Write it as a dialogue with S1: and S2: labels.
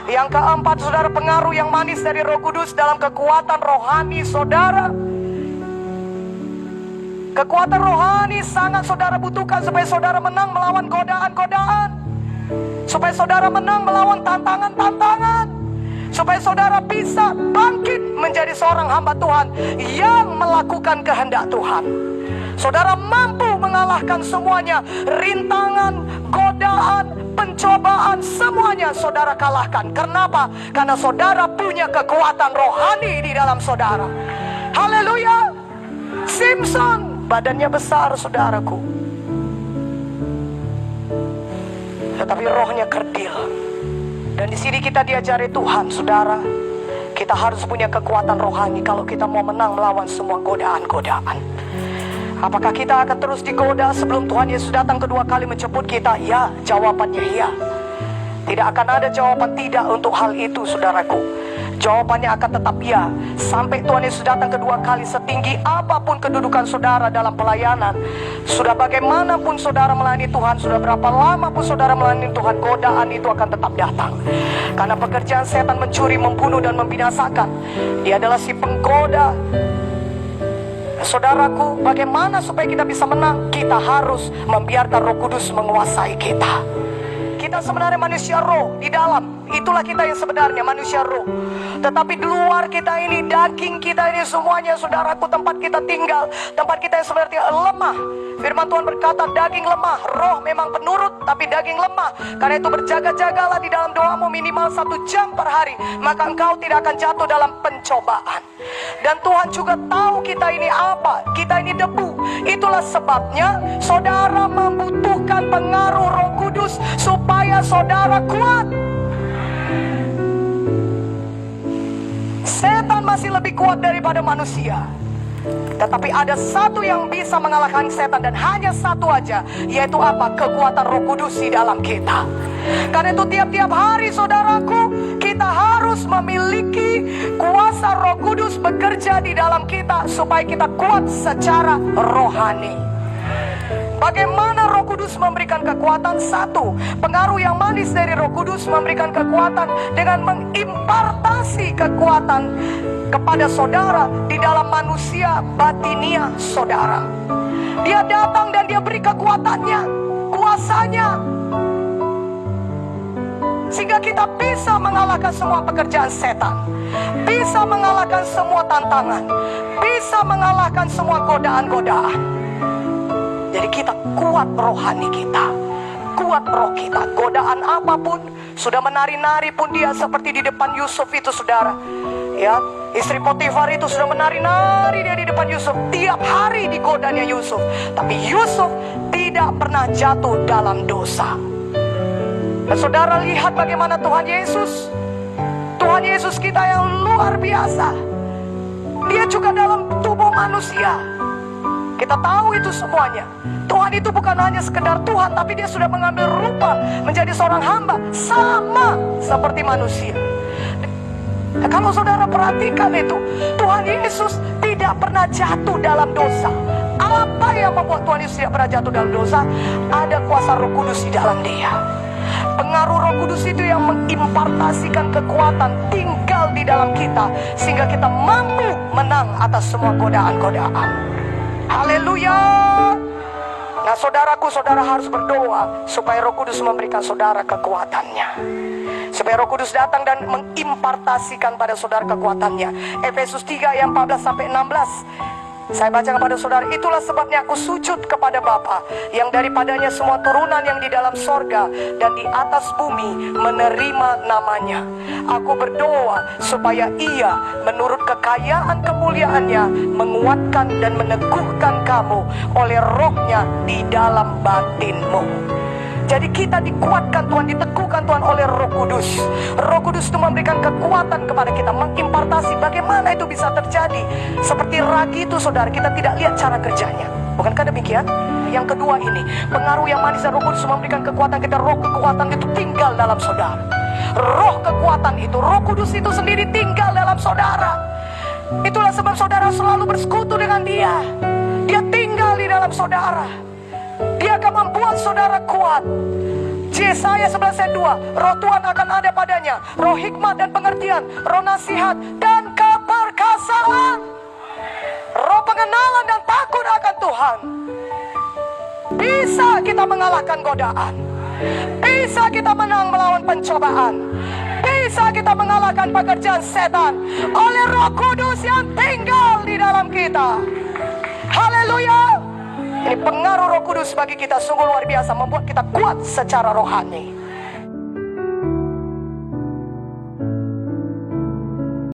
S1: Yang keempat, saudara, pengaruh yang manis dari Roh Kudus dalam kekuatan rohani saudara. Kekuatan rohani sangat saudara butuhkan supaya saudara menang melawan godaan-godaan, supaya saudara menang melawan tantangan-tantangan, supaya saudara bisa bangkit menjadi seorang hamba Tuhan yang melakukan kehendak Tuhan. Saudara mampu mengalahkan semuanya, rintangan, godaan, pencobaan, semuanya saudara kalahkan. Kenapa? Karena saudara punya kekuatan rohani di dalam saudara. Haleluya. Simpson badannya besar, saudaraku, tetapi rohnya kerdil. Dan di sini kita diajari Tuhan, saudara, kita harus punya kekuatan rohani kalau kita mau menang melawan semua godaan-godaan. Apakah kita akan terus digoda sebelum Tuhan Yesus datang kedua kali menjemput kita? Ya, jawabannya ya. Tidak akan ada jawaban tidak untuk hal itu, saudaraku. Jawabannya akan tetap ya. Sampai Tuhan Yesus datang kedua kali, setinggi apapun kedudukan saudara dalam pelayanan, sudah bagaimanapun saudara melayani Tuhan, sudah berapa lama pun saudara melayani Tuhan, godaan itu akan tetap datang. Karena pekerjaan setan mencuri, membunuh, dan membinasakan. Dia adalah si penggoda. Saudaraku, bagaimana supaya kita bisa menang? Kita harus membiarkan Roh Kudus menguasai kita. Kita sebenarnya manusia roh di dalam. Itulah kita yang sebenarnya manusia roh. Tetapi di luar kita ini, daging kita ini semuanya, saudaraku, tempat kita tinggal, tempat kita yang sebenarnya lemah. Firman Tuhan berkata, daging lemah, roh memang penurut, tapi daging lemah. Karena itu berjaga-jagalah di dalam doamu minimal 1 jam per hari, maka engkau tidak akan jatuh dalam pencobaan. Dan Tuhan juga tahu kita ini apa, kita ini debu. Itulah sebabnya saudara membutuhkan pengaruh Roh Kudus supaya saudara kuat. Setan masih lebih kuat daripada manusia. Tetapi ada satu yang bisa mengalahkan setan, dan hanya satu aja, yaitu apa? Kekuatan Roh Kudus di dalam kita. Karena itu tiap-tiap hari, saudaraku, kita harus memiliki kuasa Roh Kudus bekerja di dalam kita supaya kita kuat secara rohani. Bagaimana Roh Kudus memberikan kekuatan? Satu, pengaruh yang manis dari Roh Kudus memberikan kekuatan dengan mengimpartasi kekuatan kepada saudara di dalam manusia batinia saudara. Dia datang dan dia beri kekuatannya, kuasanya, sehingga kita bisa mengalahkan semua pekerjaan setan, bisa mengalahkan semua tantangan, bisa mengalahkan semua godaan-godaan. Jadi kita kuat rohani kita, kuat roh kita. Godaan apapun, sudah menari-nari pun dia seperti di depan Yusuf itu, saudara. Ya, istri Potifar itu sudah menari-nari dia di depan Yusuf. Tiap hari digodanya Yusuf, tapi Yusuf tidak pernah jatuh dalam dosa. Dan saudara lihat bagaimana Tuhan Yesus, Tuhan Yesus kita yang luar biasa. Dia juga dalam tubuh manusia. Kita tahu itu semuanya. Tuhan itu bukan hanya sekedar Tuhan, tapi dia sudah mengambil rupa menjadi seorang hamba, sama seperti manusia. Nah, kalau saudara perhatikan itu, Tuhan Yesus tidak pernah jatuh dalam dosa. Apa yang membuat Tuhan Yesus tidak pernah jatuh dalam dosa? Ada kuasa Roh Kudus di dalam dia. Pengaruh Roh Kudus itu yang mengimpartasikan kekuatan tinggal di dalam kita, sehingga kita mampu menang atas semua godaan-godaan. Haleluya. Nah, saudaraku, saudara harus berdoa supaya Roh Kudus memberikan saudara kekuatannya, supaya Roh Kudus datang dan mengimpartasikan pada saudara kekuatannya. Efesus 3 ayat 14 sampai 16. Saya baca kepada saudara, itulah sebabnya aku sujud kepada Bapa, yang daripadanya semua turunan yang di dalam sorga dan di atas bumi menerima namanya. Aku berdoa supaya ia menurut kekayaan kemuliaannya menguatkan dan meneguhkan kamu oleh rohnya di dalam batinmu. Jadi kita dikuatkan Tuhan, diteguhkan Tuhan oleh Roh Kudus. Roh Kudus itu memberikan kekuatan kepada kita, mengimpartasi. Bagaimana itu bisa terjadi? Seperti ragi itu, saudara, kita tidak lihat cara kerjanya. Bukankah demikian? Yang kedua ini, pengaruh yang manis dari Roh Kudus memberikan kekuatan kita. Roh kekuatan itu tinggal dalam saudara. Roh kekuatan itu, Roh Kudus itu sendiri tinggal dalam saudara. Itulah sebab saudara selalu bersekutu dengan dia. Dia tinggal di dalam saudara. Dia akan membuat saudara kuat. Yesaya 11 ayat 2, roh Tuhan akan ada padanya, roh hikmat dan pengertian, roh nasihat dan keperkasaan, roh pengenalan dan takut akan Tuhan. Bisa kita mengalahkan godaan, bisa kita menang melawan pencobaan, bisa kita mengalahkan pekerjaan setan oleh Roh Kudus yang tinggal di dalam kita. Haleluya. Ini pengaruh Roh Kudus bagi kita sungguh luar biasa, membuat kita kuat secara rohani.